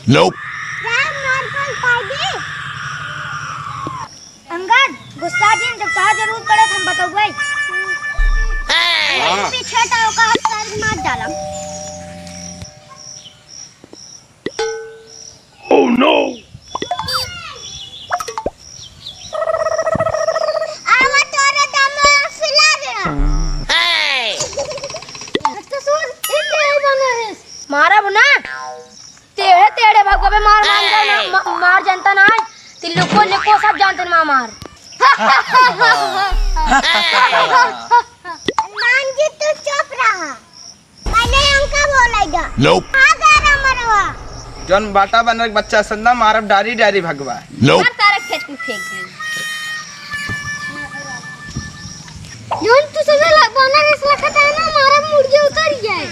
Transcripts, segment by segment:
Nope. Angad गुस्सा दिन जब कहा जरूर पड़े हम बताओ भाई। पीछे टाव का हाथ साइड मार डाला। Oh no. आवा तोरे दम फिला देना। तो सुन इतने बना है मारा बुना तेरे तेरे भगवा पे मार जानता ना तिल्लू को निको सब जानते ना मार मान जी तू चुप रहा पहले हमका बोलेगा Nope. गाना मरवा जौन बाटा बनर बच्चा संदा मारब डारी डारी भगवा Nope. तारा खेत में फेंक दी जोन तू सजा लगवाना रेस लखता है ना मारा मुर्गे उतर जाए।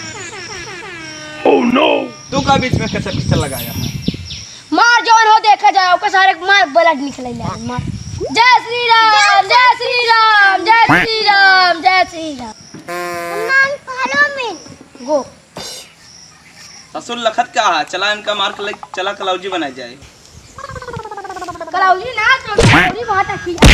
Oh no. तू का बीच में कैसे पिस्टल लगाया मार जवान हो देखा जाए ओके सारे मार ब्लड निकले मार। जय श्री राम जय श्री राम जय श्री राम जय श्री राम नाम फॉलो मी गो ससुर लखत का है चला इनका मार के चला कलौजी बनाई जाए कलाउली ना तो कलाउली बहुत अच्छी है।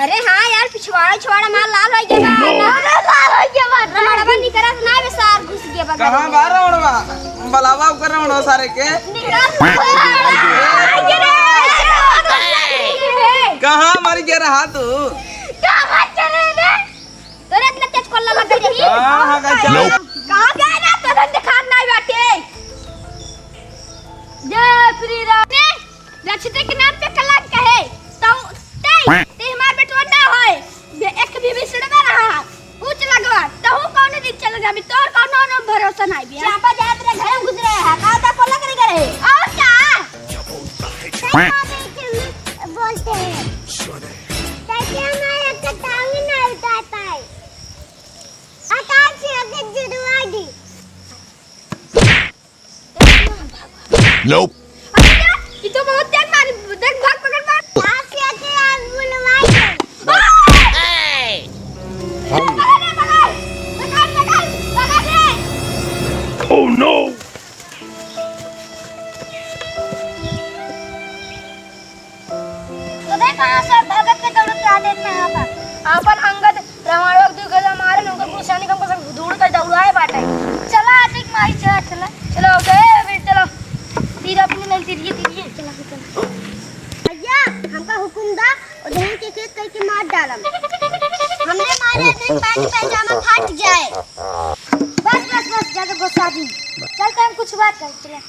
अरे हाँ यार पिछवाड़ा मार लाल हो गया लाल हो गया रमणवा निकरा ना बे सार घुस गया बगा कहां बारा उड़वा बलावा कर उड़ो सारे के कहां मर गया रहा तू कहां चले रे तोरे इतना तेज कोल्ला लग गई हां का चलो कहां गए ना तो दिखा नहीं बैठे। जय श्री राम रक्षित के नाम पे कलंक है तो ते हमार बेटवा ना होय एक बीबी सिड़वा रहा ऊंच लगवा तो हूं कौन दिन चल जा मी तोर कोनो न भरोसा नहीं बिया चापा जा तेरे घर में गुजरे है का ता कोला करे करे और क्या बोलते हैं ताकि हमारा कटांग ना उठाता है आकाश से आगे जुड़वा दी। Nope. ये तो बहुत तेज मारी देख भाग पकड़ मार आप से आके आज बुलवाई Oh no. तो देख कहां से भगत के दौड़ के आ देते हैं अपन अंगद रमाड़ो दू गला मारे न उनको गुस्सा नहीं हमको सब धूड़ कर दौड़ाए बाटे चला आज एक माई चलो गए फिर चलो तीर अपनी नहीं तीरिए चला भैया हमका हुकुम दा और धन के खेत करके मार डालम हमरे मारे दिन पैंट पैजामा फट जाए बस ज्यादा गुस्सा दी चलते हम कुछ बात कर चला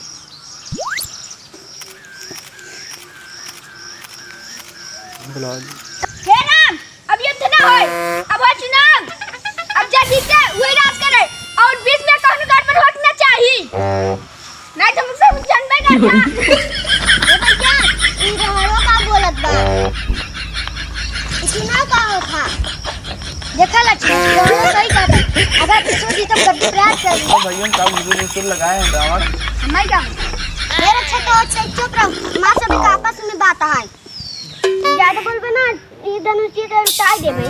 हे राम अब युद्ध ना होए अब हो चुनाव अब जा जीत के वही राज करे और बीच में कौन गड़बड़ होना चाहिए नहीं तो मुझसे जानबे करता ये भैया इन रहाड़ो का बोलत बा इतना का था देखा लक्ष्मण सही कहता अगर किसी जी तो गद्दी प्रयास कर भैया का मुझे लगाए हैं दावत हमारी का मेरे अच्छा तो अच्छा चुप रहो मां सभी का आपस में बात है ज्यादा बोलबे ना ये धनुष जी तो उतार देबे।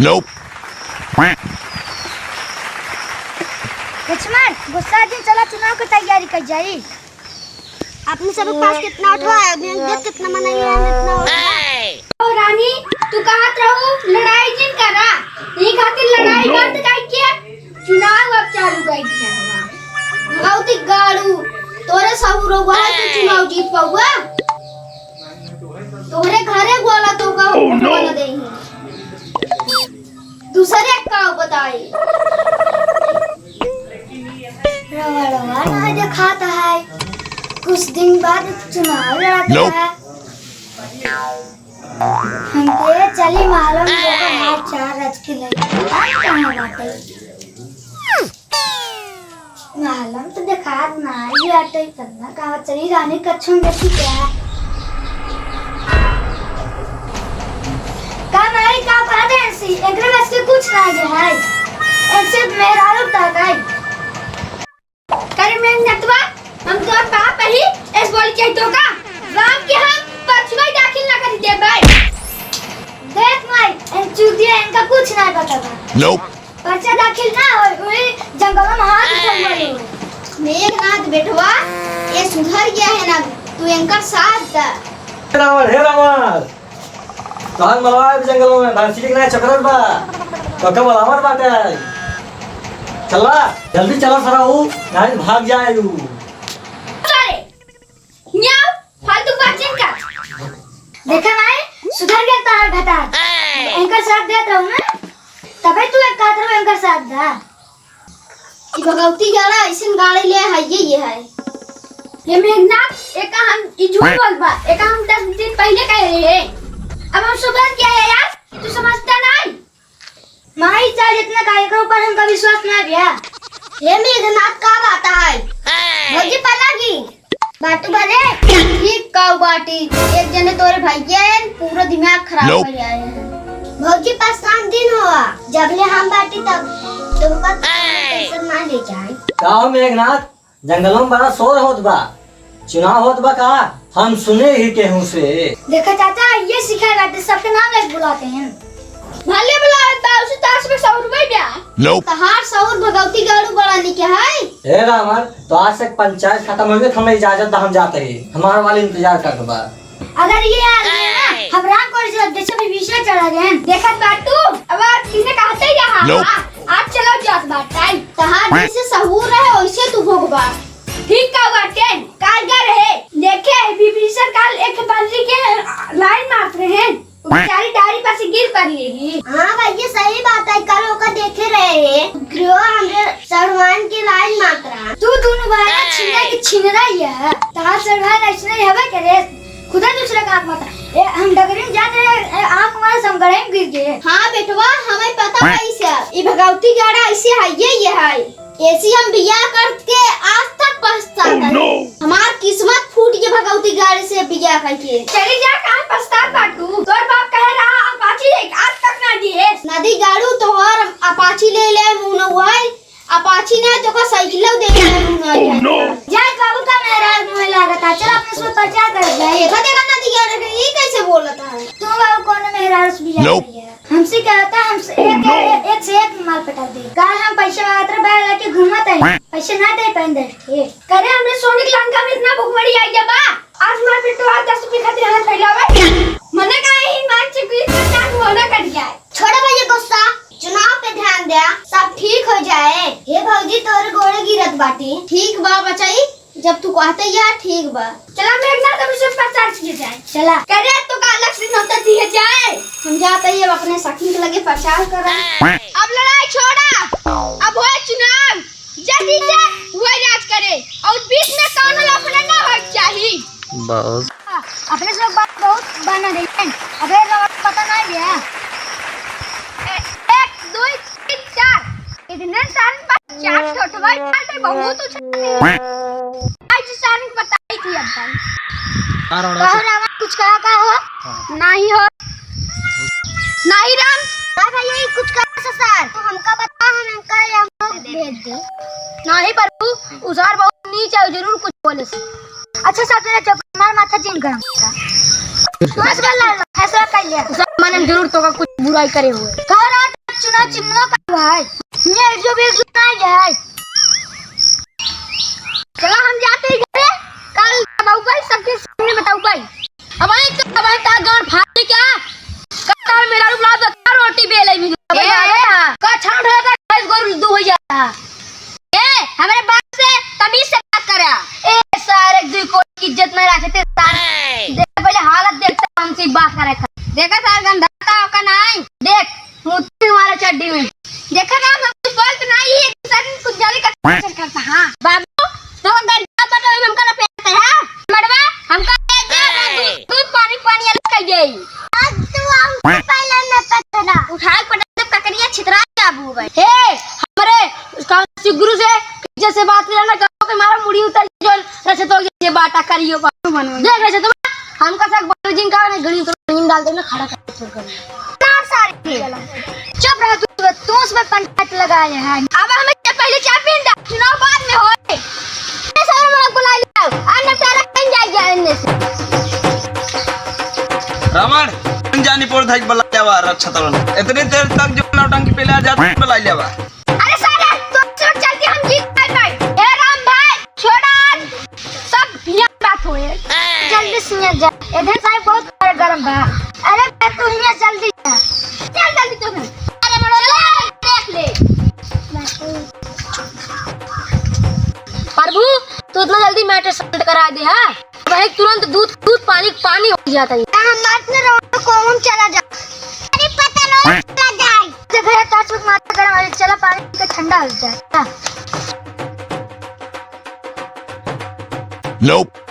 Nope. लक्ष्मण गुस्सा दिन चला चुनाव की तैयारी कर जाई अपने सब पास कितना उठवा है देख कितना मनाई है इतना ओ रानी तू कहत रहू लड़ाई जिन करा नहीं खातिर लड़ाई बंद कर के चुनाव अब चालू कर दिया बहुत ही गाड़ू तोरे सब रोवा तू चुनाव जीत पाऊगा तोरे घरे गोला तो का बोल दे दूसरे का बताई रवा रवा ना दिखाता है कुछ दिन बाद चुनाव लड़ता है हम ते चली मालूम होगा हाथ चार रच के लगी कहां बात है खाद ना ये आटे करना कहाँ चली जाने कच्छों में ठीक है का नहीं का बात है ऐसी एकरे में से कुछ ना जो है ऐसे मेरा लगता है करे मैं नटवा हम तो बाप ही इस बोल के तो का राम के हम पछुआ दाखिल ना कर दे भाई देख माई इन चूतिया इनका कुछ नहीं पता था Nope. पर्चा दाखिल ना हो वही जंगलों में हाथ उठाऊंगा मेघनाथ बेटवा ये सुधर गया है ना तू इनका साथ दा हे रावण तहन मलवा जंगलों में भैंसी के ना चक्कर बा तो कब मलावर बाटे चला जल्दी चला सरा हूं नहीं भाग जाए यू अरे न्याव फालतू बात जिन का देखा माई सुधर गया तार घटा इनका साथ देत रहूं ना तबे तू एक कातर में इनका साथ दा ई भगवती गाड़ा ऐसन गाड़ी ले है ये है ये मेघनाथ एक हम ई झूठ बोल बा एक हम 10 दिन पहले कह रहे हैं अब हम सुधर क्या है यार तू समझता नहीं माई चाहे जितना काय करो पर हमका विश्वास ना गया ये मेघनाथ का बात है भौजी पलागी बाटू बने ठीक का बाटी एक जने तोरे भैया पूरा दिमाग खराब Nope. कर आए हैं भौजी 5-7 दिन हुआ जब ले हम बाटी तब तुमका टेंशन ना ले जाए का मेघनाथ जंगलों में बड़ा शोर होत बा चुनाव होत बा का हम सुने ही केहू से देखो चाचा ये सिखाए जाते सबके नाम ले बुलाते हैं भले बुलाए ताऊ ताश में 100 रुपए दिया Nope. तहार सौर भगवती गाड़ू बढ़ाने के है हे रावण तो आज से पंचायत खत्म हो गई तो हमें इजाजत दा हम जाते हैं हमारा वाले इंतजार कर बा अगर ये आदमी ना हम राम को जैसे भी विषय चढ़ा गए देखत बाटू अब किसने कहते ही रहा Nope. आज चलो जात बात टाइम तहार जैसे सहूर है वैसे तू भोगबा ठीक का बाटे कारगर है देखे विभीषण काल एक बंदी के लाइन मार रहे हैं बेचारी डारी पर से गिर पड़ेगी हां भाई ये सही बात है कल होकर देखे रहे गृह हमरे सरवान की लाइन मार रहा तू दोनों भाई छिना की छिन रही है तहार सरवान ऐसे हवे करे खुदा दूसरा का आंख माता ए हम डगरी जाते आंख हमारे समगड़े में गिर गए हां बेटवा हमें पता है इसे ये भगवती गाड़ा ऐसे है ये है ऐसी हम बियाह करके आज तक पछताते Oh no. हमार किस्मत फूट के भगवती गाड़ी से बियाह करके चली जा कहां पछता बाटू तोर बाप कह रहा अपाची ले आज तक ना दिए नदी गाड़ू तोहर अपाची ले ले मुनो हुई अपाची ने तो का साइकिल दे दे मुनो Oh no. जा बाबू का मेरा मुंह लागता चल अपने से प्रचार कर जाए देखा नदी गाड़ी ये कैसे बोलता है तू बाबू कौन मेरा रस बियाह Nope. हमसे कहता हमसे एक से एक माल पटा दे काल हम पैसे मात्र बैग लेके घूमत है पैसे ना दे पैन दे करे हमने सोने की लंका में इतना भुखमरी आई जब आज मार पे तो आज 10 रुपए खातिर हाथ फैलावे मने काहे ही मान से कुछ जान होना कर जाए छोड़ भैया गुस्सा चुनाव पे ध्यान दे सब ठीक हो जाए हे भौजी तोर गोड़े गिरत बाटी ठीक बा बचाई जब तू कहते यार ठीक बा चला मेघनाथ अभी सब प्रचार किए जाए चला करे तो का अलग से नौता दिए जाए हम जाते ही अपने सखी के लगे प्रचार कर अब लड़ाई छोड़ा अब होए चुनाव जल्दी से हुए राज करे और बीच में कौन लफड़ा ना हो चाहिए बहुत अपने सब बात बहुत बना रही है अबे लोग पता नहीं गया 1 2 3 4 इतने साल बाद 4 छोटवा आते बहुत उछलते आज साल बताई थी अपन कहो राम कुछ कहा हो नहीं हो नहीं राम भाई यही कुछ कहा सर तो हमका बता हम इनका हम भेज दे नहीं प्रभु उसार बहुत नीच है जरूर कुछ बोले से अच्छा साहब तेरा जब हमारा माथा जिन गरम फैसला कर लिया उसार माने जरूर तो का कुछ बुराई करे हुए कहो ना चुनाव चिन्ह का भाई ये जो भी सुनाई जाए चला हम जाते हैं घरे कल बाबू भाई सबके सामने बताऊ भाई अब आई तो अब ता गांव फाड़ क्या कतार मेरा रुपला तो रोटी बेले भी का छांड है का गैस गोरू दू हो जाता ए हमारे बाप से तमीज से बात करा ए सारे दुई को इज्जत में रखते सारे देख पहले हालत देखता हमसे बात करे देखा सार गंधाता का नहीं देख मुट्ठी हमारे चड्डी में देखा ना हम कुछ बोलते नहीं है सर कुछ जल्दी करता हां बाबू तो गंधा बटा हम का पेट है मड़वा हमका दूध पानी पानी अलग कर गई आज तू हम पहले न पटना उठा पटना ककरिया छितरा बाबू भाई हे हमारे गुरु से जैसे बात करना के मारा मुड़ी उतर जो रचे तो ये बाटा करियो बनवा देख रहे तुम हमका सब बालूजिंग का ने गणी तो नींद डाल दे ना खड़ा कर छोड़ कर ना सारे चुप रह तू उसमें पंचायत लगाए हैं अब हमें पहले चाय पीन दे चुनाव बाद में होए सारे मना को ला लिया अन्य तारा कहीं जाएगा इनमें से रावण जानी पोर धाई बला लेवा रक्षा तवन इतनी देर तक जो नौटंकी पे ले जात बला लेवा अरे सारे तो चलती हम जीत पाए ए राम भाई छोड़ा सब बिना बात होए जल्दी सुनिए जा इधर साहब बहुत गरम बा अरे तू यहाँ जल्दी जा चल जल्दी तो अरे बड़ो देख ले प्रभु तू इतना जल्दी मैटर सेटल करा दे हां भाई तुरंत दूध पानी हो जाता है हम मारने रहो कौन चला जा अरे पता लो चला जाए जब है ताच मारता गरम वाले चला पानी का ठंडा हो जाए Nope.